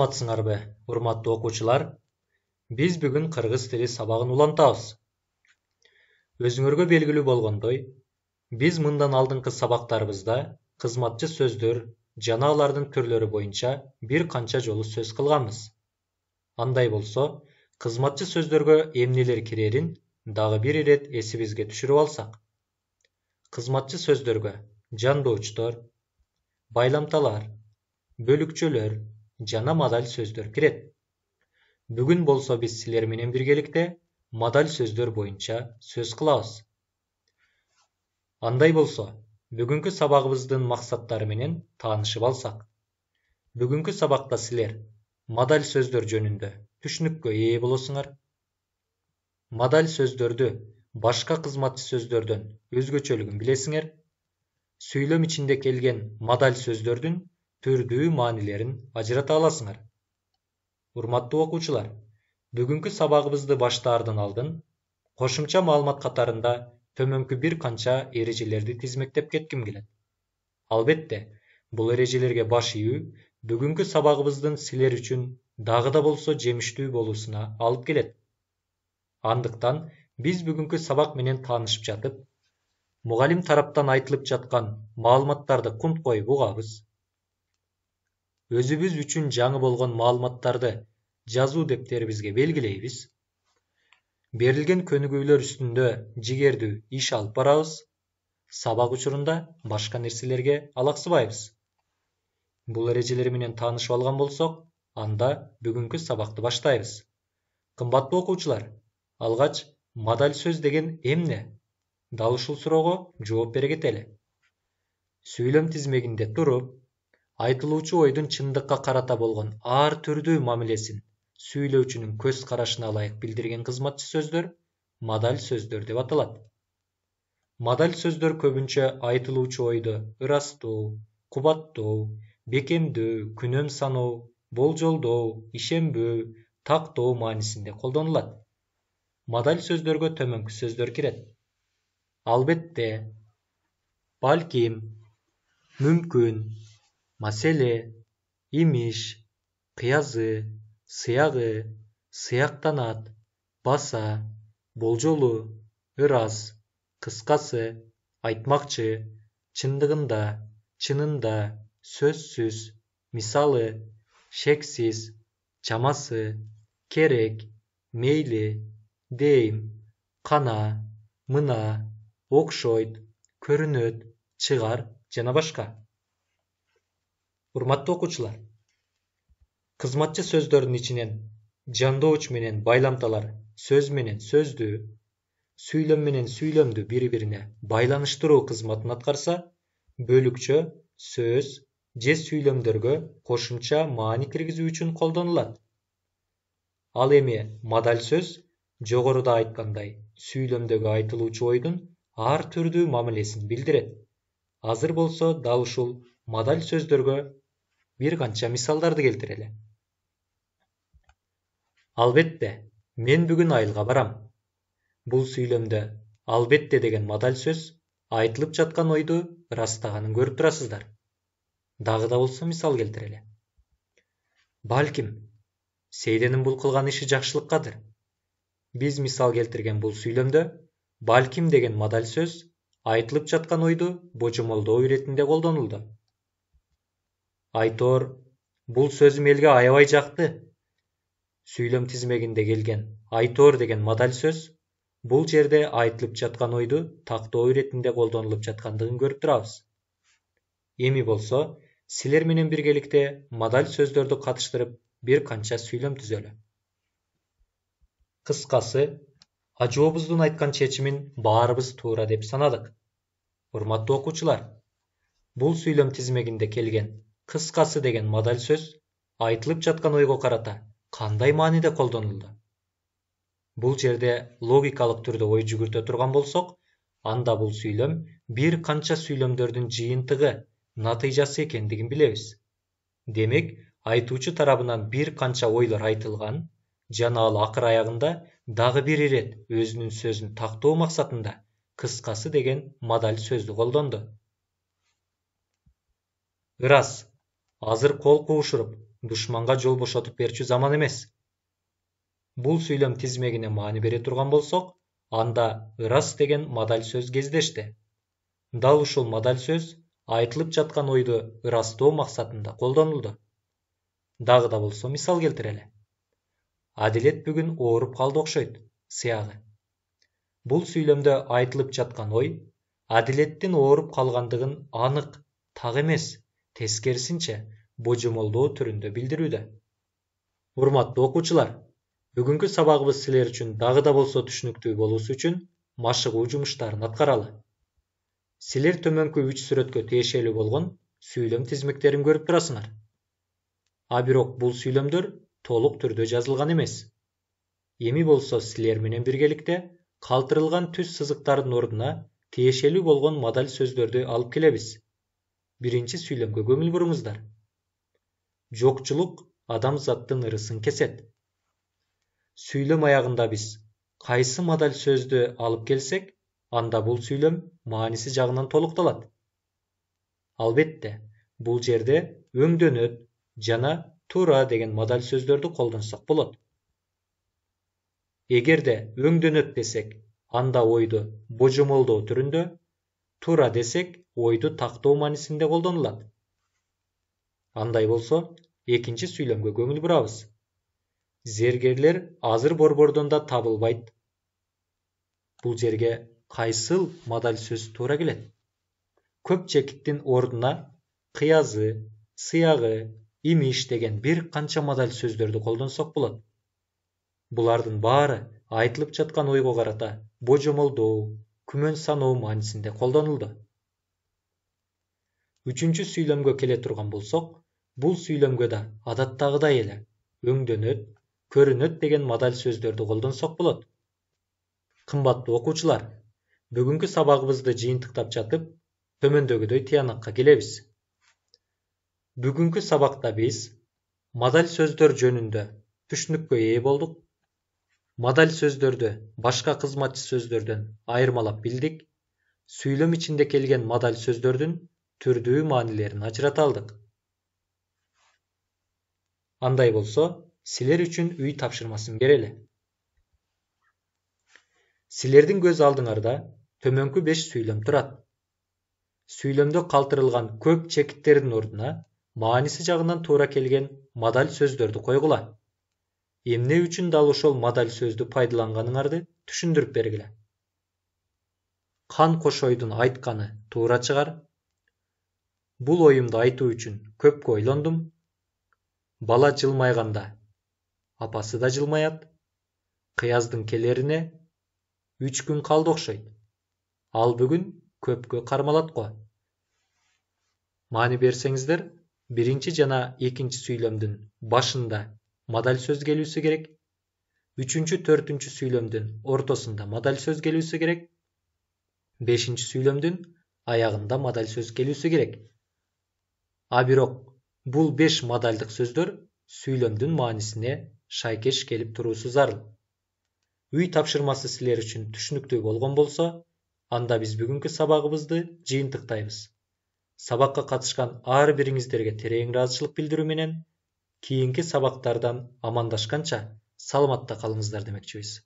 Саламатсыңарбы, урматтуу окуучулар? Биз бүгүн кыргыз тили сабагын улантабыз. Өзүңөргө белгилүү болгондой, биз мындан алдыңкы сабактарыбызда кызматчы сөздөр жана алардын түрлөрү боюнча бир канча жолу сөз кылганбыз. Андай болсо, кызматчы сөздөргө эмнелер кирерин дагы бир ирет эсибизге түшүрүп алсак. Кызматчы сөздөргө жандоочтор, байламталар, бөлүкчөлөр жана модаль сөздөр кирет. Бүгүн болсо биз силер менен биргеликте модаль сөздөр боюнча сөз кылабыз. Андай болсо, бүгүнкү сабагыбыздын максаттары менен таанышып алсак. Бүгүнкү сабакта силер модаль сөздөр жөнүндө түшүнүккө ээ болосуңар. Модаль сөздөрдү башка кызматчы сөздөрдөн өзгөчөлүгүн билесиңер. Сүйлөм ичинде келген модаль сөздөрдүн түрдүү маанилерин ажырата аласыңар. Урматтуу окуучулар, бүгүнкү сабагыбызды баштаардан алдын кошумча маалымат катарында төмөнкү бир канча эрежелерди тизмектеп кетким келет. Албетте, бул эрежелерге баш ийүү бүгүнкү сабагыбыздын силер үчүн дагы да болсо жемиштүү болуусуна алып келет. Андыктан биз бүгүнкү сабак менен таанышып жатып, мугалим тараптан айтылып жаткан маалыматтарды кунт коюп угабыз. Өзүбүз үчүн жаңы болгон маалыматтарды жазуу дептерибизге белгилейбиз. Берилген көнүгүүлөр үстүндө жигердүү иш алып барабыз. Сабак учурунда башка нерселерге алаксыбайбыз. Бул эрежелер менен таанышып алган болсок, анда бүгүнкү сабакты баштайбыз. Кымбаттуу окуучулар, алгач модаль сөз деген эмне? Дал ушул суроого жооп бере кетели. Сүйлөм тизмегинде туруп, айтылуучу ойдун чындыкка карата болгон ар түрдүү мамилесин сүйлөөчүнүн көз карашына ылайык билдирген кызматчы сөздөр модаль сөздөр деп аталат. Модаль сөздөр көбүнчө айтылуучу ойду ырастоо, кубаттоо, бекемдөө, күнөм саноо, болжолдоо, ишенбөө, тактоо маанисинде колдонулат. Модаль сөздөргө төмөнкү сөздөр кирет. Албетте, балким, мүмкүн, маселе, имиш, кыязы, сыягы, сыяктанат, баса, болжолу, ырас, кыскасы, айтмакчы, чындыгында, чынында, сөзсүз, мисалы, шексиз, чамасы, керек, мейли, дейм, кана, мына, окшойт, көрүнөт, чыгар жана башка. Урматтуу окуучулар, кызматчы сөздөрдүн ичинен жандооч менен байламталар сөз менен сөздү, сүйлөм менен сүйлөмдү бири-бирине байланыштыруу кызматын аткарса, бөлүкчө сөз же сүйлөмдөргө кошумча маани киргизүү үчүн колдонулат. Ал эми модаль сөз жогоруда айткандай сүйлөмдөгү айтылуучу ойдун ар түрдүү мамилесин билдирет. Азыр болсо дал ушул модаль сөздөргө бир канча мисалдарды келтирели. Албетте, мен бүгүн айылга барам. Бул сүйлөмдө албетте деген модаль сөз айтылып жаткан ойду ырастаганын көрүп турасыздар. Дагы да болсо мисал келтирели. Балким, Сейденин бул кылган иши жакшылыккадыр. Биз мисал келтирген бул сүйлөмдө балким деген модаль сөз айтылып жаткан ойду божомолдоо иретинде колдонулду. Айтор, бул сөзүм элге аябай жакты. Сүйлөм тизмегинде келген айтор деген модаль сөз бул жерде айтылып жаткан ойду тактоо иретинде колдонулуп жаткандыгын көрүп турабыз. Эми болсо, силер менен биргеликте модаль сөздөрдү катыштырып бир канча сүйлөм түзөлү. Кыскасы, ажообуздун айткан чечимин баарыбыз туура деп санадык. Урматтуу окуучулар, бул сүйлөм тизмегинде келген кыскасы деген модаль сөз айтылып жаткан ойго карата кандай мааниде колдонулду? Бул жерде логикалык түрдө ой жүгүртө турган болсок, анда бул сүйлөм бир канча сүйлөмдөрдүн жыйынтыгы, натыйжасы экендигин билебиз. Демек, айтуучу тарабынан бир канча ойлор айтылган, жана ал акыр аягында дагы бир ирет өзүнүн сөзүн тактоо максатында кыскасы деген модаль сөздү колдонду. Ырас, азыр кол куушуруп, душманга жол бошотуп берчү заман эмес. Бул сүйлөм тизмегине маани бере турган болсок, анда ырас деген мадаль сөз кездешти. Дал ушул мадаль сөз айтылып жаткан ойду ырастоо максатында колдонулду. Дагы да болсо мисал келтирели. Адилет бүгүн ооруп калды окшойт, сыягы. Бул сүйлөмдө айтылып жаткан ой адилеттин ооруп калгандыгын анык, так эмес, тескерисинче божомолдоо түрүндө билдирүүдө. Урматтуу окуучулар, бүгүнкү сабагыбыз силер үчүн дагы да болсо түшүнүктүү болуусу үчүн машыгуу жумуштарын аткаралы. Силер төмөнкү 3 сүрөткө тиешелүү болгон сүйлөм тизмектерин көрүп турасыңар. А бирок бул сүйлөмдөр толук түрдө жазылган эмес. Эми болсо силер менен биргеликте калтырылган түз сызыктардын ордуна тиешелүү болгон мадаль сөздөрдү алып келебиз. Биринчи сүйлөмгө көңүл буруңуздар. Жокчулук адамзаттын ырысын кесет. Сүйлөм аягында биз кайсы мадаль сөздү алып келсек, анда бул сүйлөм мааниси жагынан толукталат. Албетте, бул жерде өңдөнөт жана туура деген мадаль сөздөрдү колдонсок болот. Эгерде өңдөнөт десек, анда ойду божомолдоо түрүндө, туура десек, ойду тактоо маанисинде колдонулат. Андай болсо, экинчи сүйлөмгө көңүл бурабыз. Зергерлер азыр борбордон да табылбайт. Бул жерге кайсыл мадаль сөз туура келет? Көп чекиттин ордуна кыязы, сыягы, имиш деген бир канча мадаль сөздөрдү колдонсок болот. Булардын баары айтылып жаткан ойго карата божомолдоо, күмөн саноо маанисинде колдонулду. Үчүнчү сүйлөмгө келе турган болсок, бул сүйлөмгө да адаттагыдай эле өңдөнөт, көрүнөт деген мадаль сөздөрдү колдонсок болот. Кымбаттуу окуучулар, бүгүнкү сабагыбызды жыйынтыктап жатып, төмөндөгүдөй тыянакка келебиз. Бүгүнкү сабакта биз мадаль сөздөр жөнүндө түшүнүккө ээ болдук. Мадаль сөздөрдү башка кызматчы сөздөрдөн айырмалап билдик. Сүйлөм ичинде келген мадаль сөздөрдүн түрдүү маанилерин ажырата алдык. Андай болсо, силер үчүн үй тапшырмасын берели. Силердин көз алдыңарда төмөнкү 5 сүйлөм турат. Сүйлөмдө калтырылган көп чекиттердин ордуна мааниси жагынан туура келген мадаль сөздөрдү койгула. Эмне үчүн дал ошол мадаль сөздү пайдаланганыңарды түшүндүрүп бергиле. Кан Кошойдун айтканы туура чыгар. Бул оюмду айтуу үчүн көпкө ойлондум. Бала жылмайганда апасы да жылмаят. Кыяздын келерине 3 күн калды окшойт. Ал бүгүн көпкө кармалат го. Маани берсеңиздер, биринчи жана экинчи сүйлөмдүн башында мадаль сөз келүүсү керек. Үчүнчү, төртүнчү сүйлөмдүн ортосунда мадаль сөз келүүсү керек. Бешинчи сүйлөмдүн аягында мадаль сөз келүүсү керек. А бирок бул 5 мадальдык сөздөр сүйлөмдүн маанисине шайкеш келип туруусу зарыл. Үй тапшырмасы силер үчүн түшүнүктүү болгон болсо, анда биз бүгүнкү сабагыбызды жыйынтыктайбыз. Сабакка катышкан ар бириңиздерге терең ыраазычылык билдирүү менен кийинки сабактардан амандашканча саламатта калыңыздар демекчибиз.